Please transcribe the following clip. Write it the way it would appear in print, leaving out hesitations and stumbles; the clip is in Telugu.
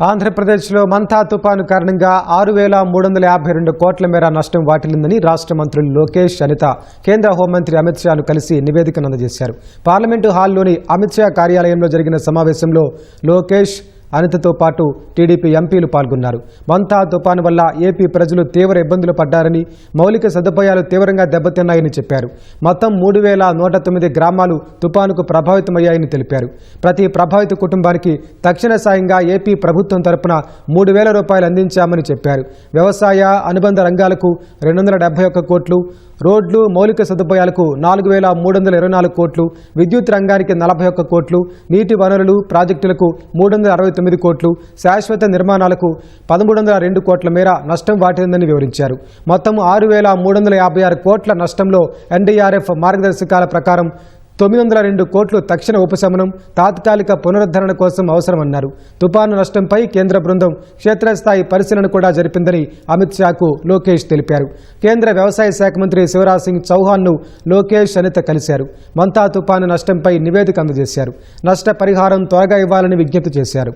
ఆంధ్రప్రదేశ్లో మంతా తుపాను కారణంగా 6,352 కోట్ల మేర నష్టం వాటిల్లిందని రాష్ట్ర మంత్రులు లోకేష్, అనిత కేంద్ర హోంమంత్రి అమిత్ షాను కలిసి నివేదికను అందజేశారు. పార్లమెంటు హాల్లోని అమిత్ షా కార్యాలయంలో జరిగిన సమావేశంలో లోకేష్, అనితతో పాటు టీడీపీ ఎంపీలు పాల్గొన్నారు. మంతా తుపాను వల్ల ఏపీ ప్రజలు తీవ్ర ఇబ్బందులు పడ్డారని, మౌలిక సదుపాయాలు తీవ్రంగా దెబ్బతిన్నాయని చెప్పారు. మొత్తం 3,109 గ్రామాలు తుపానుకు ప్రభావితమయ్యాయని తెలిపారు. ప్రతి ప్రభావిత కుటుంబానికి తక్షణ సాయంగా ఏపీ ప్రభుత్వం తరపున 3,000 రూపాయలు అందించామని చెప్పారు. వ్యవసాయ అనుబంధ రంగాలకు 271 కోట్లు, రోడ్లు మౌలిక సదుపాయాలకు 4,324 కోట్లు, విద్యుత్ రంగానికి 41 కోట్లు, నీటి వనరులు ప్రాజెక్టులకు 369 కోట్లు, శాశ్వత నిర్మాణాలకు 1,302 కోట్ల మేర నష్టం వాటిందని వివరించారు. మొత్తం 6,356 కోట్ల నష్టంలో ఎన్డీఆర్ఎఫ్ మార్గదర్శకాల ప్రకారం 902 కోట్లు తక్షణ ఉపశమనం, తాత్కాలిక పునరుద్ధరణ కోసం అవసరమన్నారు. తుపాను నష్టంపై కేంద్ర బృందం క్షేత్రస్థాయి పరిశీలన కూడా జరిపిందని అమిత్ షాకు లోకేష్ తెలిపారు. కేంద్ర వ్యవసాయ శాఖ మంత్రి శివరాజ్ సింగ్ చౌహాన్ను లోకేష్, అనిత కలిశారు. మంతా తుపాను నష్టంపై నివేదిక అందజేశారు. నష్ట పరిహారం త్వరగా ఇవ్వాలని విజ్ఞప్తి చేశారు.